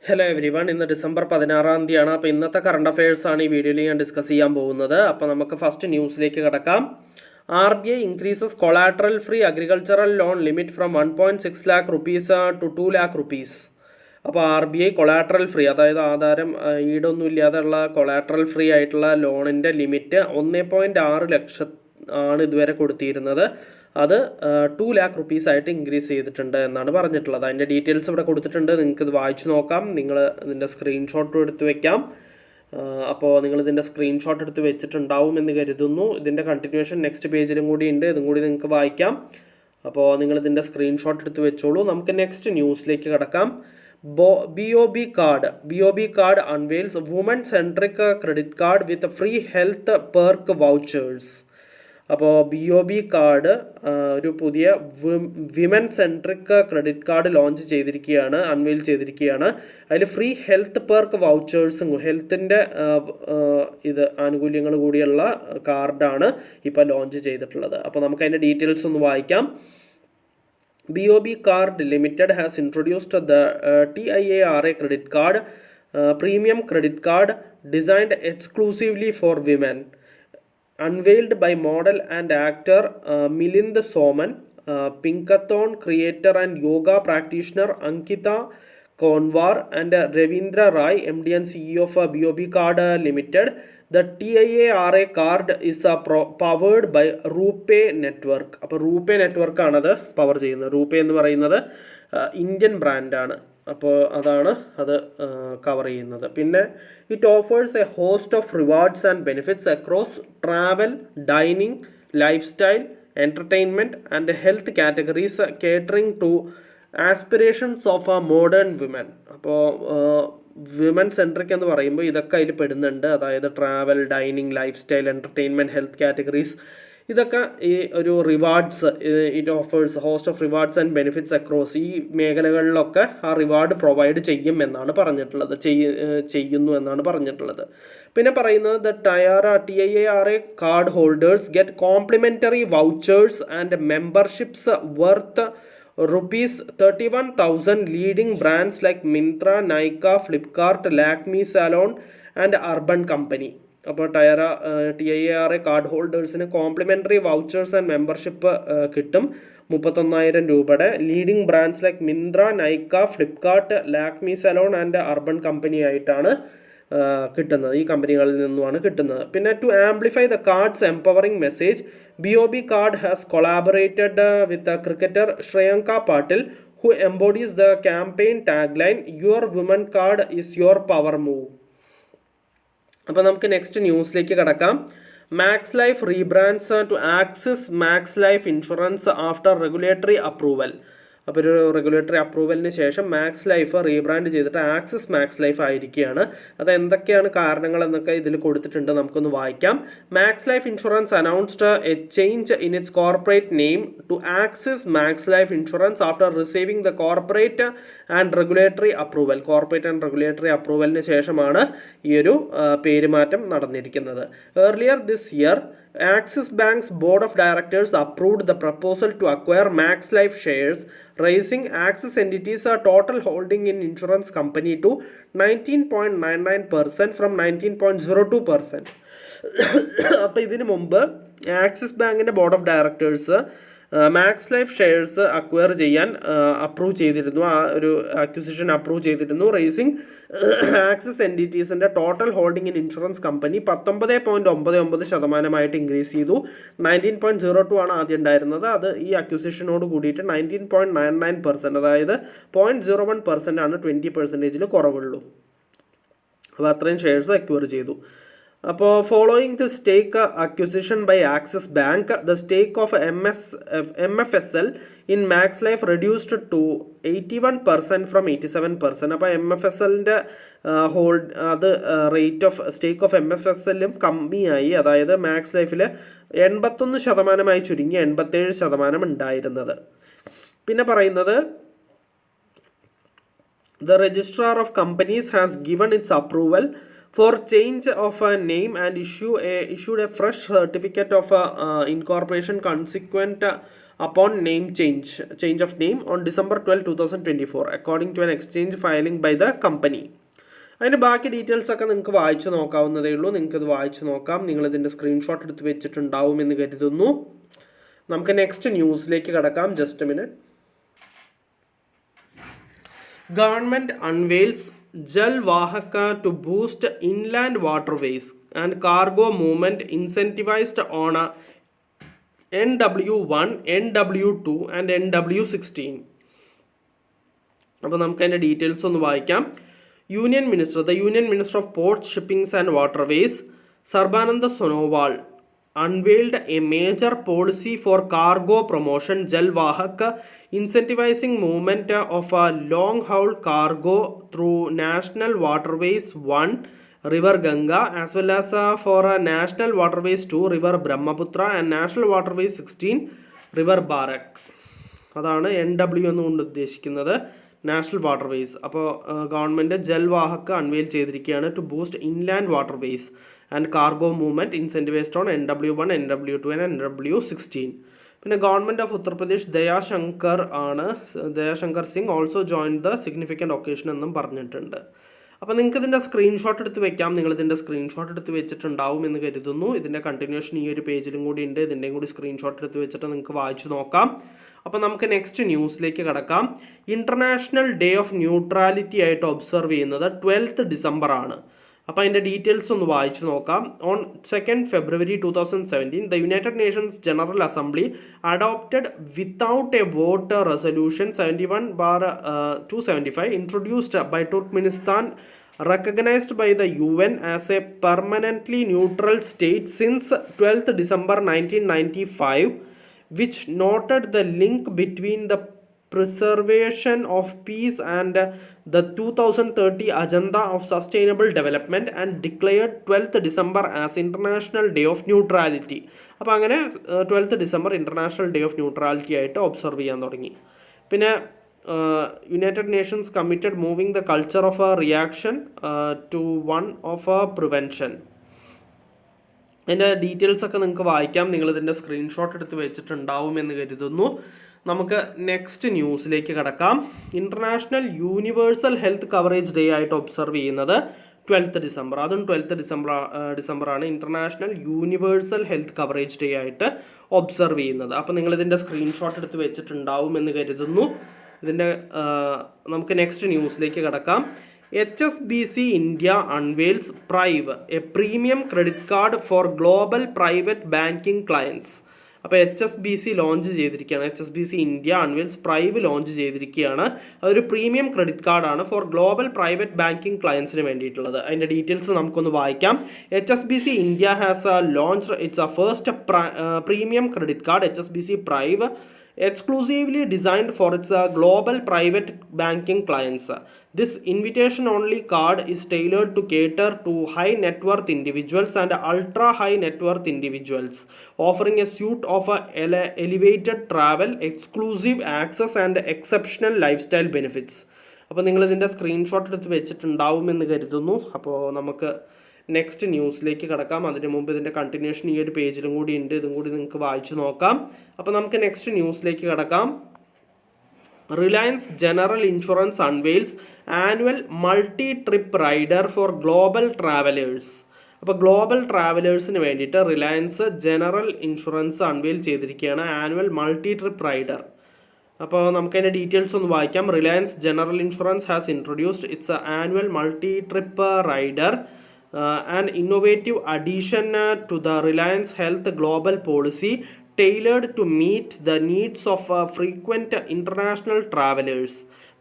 Hello every one. ഇന്ന് December 16-ാം തീയതിയാണ്. അപ്പോൾ ഇന്നത്തെ കറണ്ട് അഫയേഴ്സ് ആണ് ഈ വീഡിയോയിൽ ഞാൻ ഡിസ്കസ് ചെയ്യാൻ പോകുന്നത്. അപ്പോൾ നമുക്ക് ഫസ്റ്റ് ന്യൂസിലേക്ക് കിടക്കാം. RBI increases collateral free agricultural loan limit from 1.6 lakh rupees to 2 lakh rupees. അപ്പോൾ RBI കൊളാട്രൽ ഫ്രീ, അതായത് ആധാരം ഈടൊന്നും ഇല്ലാതെയുള്ള കൊളാട്രൽ ഫ്രീ ആയിട്ടുള്ള ലോണിൻ്റെ ലിമിറ്റ് 1.6 ലക്ഷം ആണ് ഇതുവരെ കൊടുത്തിരുന്നത്. അത് 2 lakh rupees ആയിട്ട് ഇൻക്രീസ് ചെയ്തിട്ടുണ്ട് എന്നാണ് പറഞ്ഞിട്ടുള്ളത്. അതിൻ്റെ ഡീറ്റെയിൽസ് ഇവിടെ കൊടുത്തിട്ടുണ്ട്, നിങ്ങൾക്ക് ഇത് വായിച്ചു നോക്കാം. നിങ്ങൾ ഇതിൻ്റെ സ്ക്രീൻഷോട്ടും എടുത്ത് വെക്കാം. അപ്പോൾ നിങ്ങളിതിൻ്റെ സ്ക്രീൻഷോട്ട് എടുത്ത് വെച്ചിട്ടുണ്ടാവും എന്ന് കരുതുന്നു. ഇതിൻ്റെ കണ്ടിന്യൂഷൻ നെക്സ്റ്റ് പേജിലും കൂടി ഉണ്ട്, ഇതും കൂടി നിങ്ങൾക്ക് വായിക്കാം. അപ്പോൾ നിങ്ങളിതിൻ്റെ സ്ക്രീൻഷോട്ട് എടുത്ത് വെച്ചോളൂ. നമുക്ക് നെക്സ്റ്റ് ന്യൂസിലേക്ക് കിടക്കാം. BOB card unveils woman centric credit card with free health perk vouchers. അപ്പോൾ BOB കാർഡ് ഒരു പുതിയ women centric credit card launch ചെയ്തിരിക്കുകയാണ്, അൺവെയിൽ ചെയ്തിരിക്കുകയാണ്. അതിൽ ഫ്രീ ഹെൽത്ത് പെർക്ക് വൗച്ചേഴ്സും ഹെൽത്തിൻ്റെ ആനുകൂല്യങ്ങൾ കൂടിയുള്ള കാർഡാണ് ഇപ്പോൾ ലോഞ്ച് ചെയ്തിട്ടുള്ളത്. അപ്പോൾ നമുക്ക് അതിൻ്റെ ഡീറ്റെയിൽസ് ഒന്ന് വായിക്കാം. BOB Card Limited has introduced the TIARA credit card, premium credit card designed exclusively for women. Unveiled by model and actor Milind Soman, Pinkathon creator and yoga practitioner Ankita Konwar, and Ravindra Rai, MD and CEO of BOB Card Limited. The TIARA card is powered by RuPay network. അപ്പോൾ RuPay network ആണത് power ചെയ്യുന്നത്. RuPay എന്ന് പറയുന്നത് Indian ബ്രാൻഡാണ്. അപ്പോൾ അതാണ് അത് കവർ ചെയ്യുന്നത്. പിന്നെ it offers a host of rewards and benefits across travel, dining, lifestyle, entertainment and health categories, catering to aspirations of a modern women. അപ്പോൾ വിമൻ സെൻട്രിക് എന്ന് പറയുമ്പോൾ ഇതൊക്കെ അതിൽ പെടുന്നുണ്ട്. അതായത് travel, dining, lifestyle, entertainment, health categories, ഇതൊക്കെ ഈ ഒരു rewards, it offers host of rewards and benefits across, ഈ മേഖലകളിലൊക്കെ ആ റിവാർഡ് പ്രൊവൈഡ് ചെയ്യും എന്നാണ് പറഞ്ഞിട്ടുള്ളത്, ചെയ്യുന്നു എന്നാണ് പറഞ്ഞിട്ടുള്ളത്. പിന്നെ പറയുന്നത് the TIARA card holders get complimentary vouchers and memberships worth ₹31,000 leading brands like Myntra, Nykaa, Flipkart, Lakme Salon and Urban Company. അപ്പോൾ TIARA കാർഡ് ഹോൾഡേഴ്സിന് കോംപ്ലിമെൻ്ററി വൗച്ചേഴ്സ് ആൻഡ് മെമ്പർഷിപ്പ് കിട്ടും 31,000 രൂപയുടെ. Leading brands like Myntra, Nykaa, Flipkart, Lakme salon and Urban Company ആയിട്ടാണ് കിട്ടുന്നത്. ഈ കമ്പനികളിൽ നിന്നുമാണ് കിട്ടുന്നത്. പിന്നെ to amplify the card's empowering message, BOB card has collaborated with cricketer Shreyanka Patil, who embodies the campaign tagline "Your women card is your power move." അപ്പോൾ നമുക്ക് next ന്യൂസിലേക്ക് കിടക്കാം. Max Life rebrands to Axis Max Life Insurance after regulatory approval. അപ്പോൾ ഒരു regulatory അപ്രൂവലിന് ശേഷം Max Life rebrand ചെയ്തിട്ട് Axis Max Life ആയിരിക്കുകയാണ്. അത് എന്തൊക്കെയാണ് കാരണങ്ങൾ എന്നൊക്കെ ഇതിൽ കൊടുത്തിട്ടുണ്ട്, നമുക്കൊന്ന് വായിക്കാം. Max Life Insurance announced a change in its corporate name to Axis Max Life Insurance after receiving the corporate and regulatory approval. Corporate and regulatory അപ്രൂവലിന് ശേഷമാണ് ഈ ഒരു പേരുമാറ്റം നടന്നിരിക്കുന്നത്. Earlier this year Axis Bank's board of directors approved the proposal to acquire Max Life shares, raising Axis entities a total holding in insurance company to 19.99% from 19.02%. അപ്പോൾ ഇതിനു മുമ്പ് Axis ബാങ്കിൻ്റെ board of directors Max Life shares acquire ചെയ്യാൻ approve ചെയ്തിരുന്നു, ആ ഒരു acquisition approve ചെയ്തിരുന്നു. Raising Axis എൻറ്റിറ്റീസിൻ്റെ total holding in insurance company 19.99% increase ചെയ്തു. 19.02 ആണ് ആദ്യം ഉണ്ടായിരുന്നത്. അത് ഈ അക്വിസിഷനോട് കൂടിയിട്ട് 19.99%, അതായത് 0.01% ആണ് 20% കുറവുള്ളൂ. അപ്പോൾ അത്രയും ഷെയർസ് അക്വയർ ചെയ്തു. അപ്പോൾ following the stake acquisition by Axis bank, the stake of MFSL in Max Life reduced to 81% from 87%. അപ്പോൾ MFSLൻ്റെ അത് റേറ്റ് ഓഫ് സ്റ്റേക്ക് ഓഫ് MFSLും കമ്മിയായി, അതായത് മാക്സ് ലൈഫിൽ 81% ചുരുങ്ങി 87% ഉണ്ടായിരുന്നത്. പിന്നെ പറയുന്നത് the registrar of companies has given its approval for change of a name and issued a fresh certificate of incorporation consequent upon change of name on December 12, 2024 according to an exchange filing by the company. അതിൻ്റെ ബാക്കി details ഒക്കെ നിങ്ങൾക്ക് വായിച്ച് നോക്കാവുന്നതേ ഉള്ളൂ. നിങ്ങൾക്കത് വായിച്ച് നോക്കാം. നിങ്ങളിതിൻ്റെ screenshot എടുത്ത് വെച്ചിട്ടുണ്ടാവുമെന്ന് കരുതുന്നു. നമുക്ക് നെക്സ്റ്റ് ന്യൂസിലേക്ക് കടക്കാം. Just a minute. Government unveils Jal Vahak to boost inland waterways and cargo movement incentivised on NW1, NW2 and NW16. അപ്പോൾ നമുക്ക് അതിൻ്റെ ഡീറ്റെയിൽസ് ഒന്ന് വായിക്കാം. The Union Minister of Ports, Shippings and Waterways, Sarbananda Sonowal, unveiled a major policy for cargo promotion, Jal Vahak, incentivizing movement of a long-haul cargo through National Waterways 1, River Ganga, as well as for National Waterways 2, River Brahmaputra, and National Waterways 16, River Barak. അതാണ് NW എന്നുകൊണ്ട് ഉദ്ദേശിക്കുന്നത്, national waterways. അപ്പോൾ government ജൽവാഹക്ക് unveil ചെയ്തിരിക്കുകയാണ് to boost inland waterways and cargo movement incentivised on NW1, NW2 and NW16. പിന്നെ government of Uttar Pradesh Dayashankar Singh also join the significant occasion എന്നും പറഞ്ഞിട്ടുണ്ട്. അപ്പോൾ നിങ്ങൾക്ക് ഇതിൻ്റെ സ്ക്രീൻഷോട്ട് എടുത്ത് വെക്കാം. നിങ്ങളിതിൻ്റെ സ്ക്രീൻഷോട്ട് എടുത്ത് വെച്ചിട്ടുണ്ടാവും എന്ന് കരുതുന്നു. ഇതിൻ്റെ കണ്ടിന്യൂഷൻ ഈ ഒരു പേജിലും കൂടി ഉണ്ട്. ഇതിൻ്റെയും കൂടി സ്ക്രീൻഷോട്ട് എടുത്ത് വെച്ചിട്ട് നിങ്ങൾക്ക് വായിച്ചു നോക്കാം. അപ്പോൾ നമുക്ക് നെക്സ്റ്റ് ന്യൂസിലേക്ക് കടക്കാം. ഇൻ്റർനാഷണൽ ഡേ ഓഫ് ന്യൂട്രാലിറ്റി ആയിട്ട് ഒബ്സർവ് ചെയ്യുന്നത് 12th December ആണ്. അപ്പോൾ അതിൻ്റെ ഡീറ്റെയിൽസ് ഒന്ന് വായിച്ചു നോക്കാം. On 2nd February 2017 the United Nations General Assembly adopted without a vote resolution 71/275 introduced by Turkmenistan, recognized by the UN as a permanently neutral state since 12th December 1995, which noted the link between the preservation of peace and the 2030 Agenda of Sustainable Development and declared 12th December as International Day of Neutrality. അപ്പോൾ അങ്ങനെ 12th December International Day of Neutrality ആയിട്ട് observe ചെയ്യാൻ തുടങ്ങി. പിന്നെ united nations committed moving the culture of a reaction to one of a prevention. അതിൻ്റെ details ഒക്കെ നിങ്ങൾക്ക് വായിക്കാം. നിങ്ങളിതിൻ്റെ സ്ക്രീൻഷോട്ട് എടുത്ത് വെച്ചിട്ടുണ്ടാവുമെന്ന് കരുതുന്നു. നമുക്ക് നെക്സ്റ്റ് ന്യൂസിലേക്ക് കടക്കാം. International universal health coverage day ആയിട്ട് ഒബ്സർവ് ചെയ്യുന്നത് 12th December. അതും 12th December ആണ് international universal health coverage day ആയിട്ട് ഒബ്സർവ് ചെയ്യുന്നത്. അപ്പോൾ നിങ്ങളിതിൻ്റെ സ്ക്രീൻഷോട്ട് എടുത്ത് വെച്ചിട്ടുണ്ടാവുമെന്ന് കരുതുന്നു. ഇതിൻ്റെ നമുക്ക് നെക്സ്റ്റ് ന്യൂസിലേക്ക് കടക്കാം. HSBC India unveils Prive, a premium credit card for global private banking clients. അപ്പോൾ HSBC ലോഞ്ച് ചെയ്തിരിക്കുകയാണ്. HSBC India അൺവെയിൽസ് പ്രൈവ് ലോഞ്ച് ചെയ്തിരിക്കുകയാണ്. അതൊരു പ്രീമിയം ക്രെഡിറ്റ് കാർഡാണ് ഫോർ ഗ്ലോബൽ പ്രൈവറ്റ് ബാങ്കിങ് ക്ലയൻസിന് വേണ്ടിയിട്ടുള്ളത്. അതിൻ്റെ ഡീറ്റെയിൽസ് നമുക്കൊന്ന് വായിക്കാം. HSBC India has launched it's first premium credit card HSBC പ്രൈവ്, exclusively designed for its global private banking clients. This invitation-only card is tailored to cater to high net worth individuals and ultra high net worth individuals, offering a suite of elevated travel, exclusive access and exceptional lifestyle benefits. അപ്പോൾ നിങ്ങളിതിൻ്റെ screenshot എടുത്ത് വെച്ചിട്ടുണ്ടാവുമെന്ന് കരുതുന്നു. അപ്പോൾ നമുക്ക് next ന്യൂസിലേക്ക് കടക്കാം. അതിന് മുമ്പ് ഇതിൻ്റെ കണ്ടിന്യൂഷൻ ഈ ഒരു പേജിലും കൂടി ഉണ്ട്. ഇതും കൂടി നിങ്ങൾക്ക് വായിച്ചു നോക്കാം. അപ്പോൾ നമുക്ക് നെക്സ്റ്റ് ന്യൂസിലേക്ക് കടക്കാം. Reliance General Insurance unveils annual multi trip rider for global travellers. അപ്പോൾ ഗ്ലോബൽ ട്രാവലേഴ്സിന് വേണ്ടിയിട്ട് റിലയൻസ് ജനറൽ ഇൻഷുറൻസ് അൺവെയിൽ ചെയ്തിരിക്കുകയാണ് ആനുവൽ മൾട്ടി ട്രിപ്പ് റൈഡർ. അപ്പോൾ നമുക്കതിൻ്റെ ഡീറ്റെയിൽസ് ഒന്ന് വായിക്കാം. Reliance General Insurance has introduced its annual multi trip rider, an innovative addition to the Reliance Health global policy tailored to meet the needs of frequent international travelers.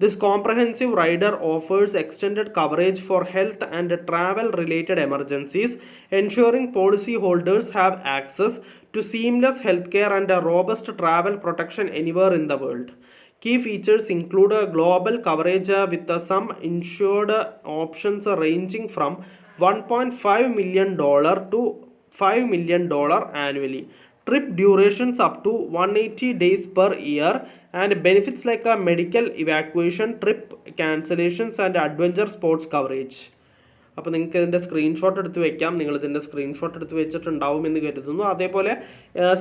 This comprehensive rider offers extended coverage for health and travel related emergencies, ensuring policyholders have access to seamless healthcare and robust travel protection anywhere in the world. Key features include a global coverage with some insured options ranging from $1.5 million to $5 million annually. Trip durations up to 180 days per year and benefits like a medical evacuation, trip cancellations and adventure sports coverage. അപ്പോൾ നിങ്ങൾക്ക് ഇതിൻ്റെ screenshot എടുത്ത് വെക്കാം. നിങ്ങളിതിൻ്റെ screenshot എടുത്ത് വെച്ചിട്ടുണ്ടാവുമെന്ന് കരുതുന്നു. അതേപോലെ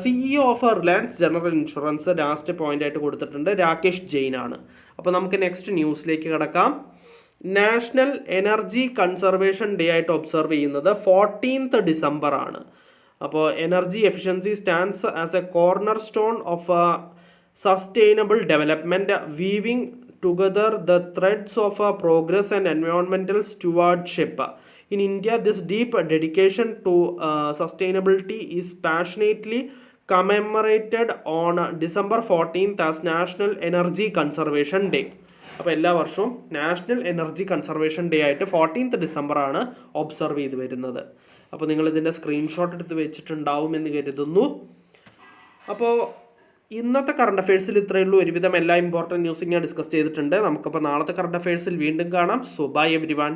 CEO of Reliance General insurance last point ആയിട്ട് കൊടുത്തിട്ടുണ്ട്, രാകേഷ് ജെയിൻ ആണ്. അപ്പോൾ നമുക്ക് നെക്സ്റ്റ് ന്യൂസിലേക്ക് കിടക്കാം. നാഷണൽ എനർജി കൺസർവേഷൻ ഡേ ആയിട്ട് ഒബ്സർവ് ചെയ്യുന്നത് 14th ഡിസംബർ ആണ്. അപ്പോൾ energy efficiency stands as A corner stone of sustainable development, weaving together the threads of progress and environmental stewardship. In India, this deep dedication to sustainability is passionately commemorated on December 14th as National Energy Conservation Day. അപ്പോൾ എല്ലാ വർഷവും national energy conservation day ആയിട്ട് 14th December ആണ് observe ചെയ്ത് വരുന്നത്. അപ്പോൾ നിങ്ങളിതിൻ്റെ screenshot എടുത്ത് വെച്ചിട്ടുണ്ടാവുമെന്ന് കരുതുന്നു. അപ്പോൾ ഇന്നത്തെ കറണ്ട് അഫയേഴ്സിൽ ഇത്രയേ ഉള്ളൂ. ഒരുവിധം എല്ലാ ഇമ്പോർട്ടൻറ്റ് ന്യൂസും ഞാൻ ഡിസ്കസ് ചെയ്തിട്ടുണ്ട്. നമുക്കപ്പോൾ നാളത്തെ കറണ്ട് അഫയേഴ്സിൽ വീണ്ടും കാണാം. So bye everyone.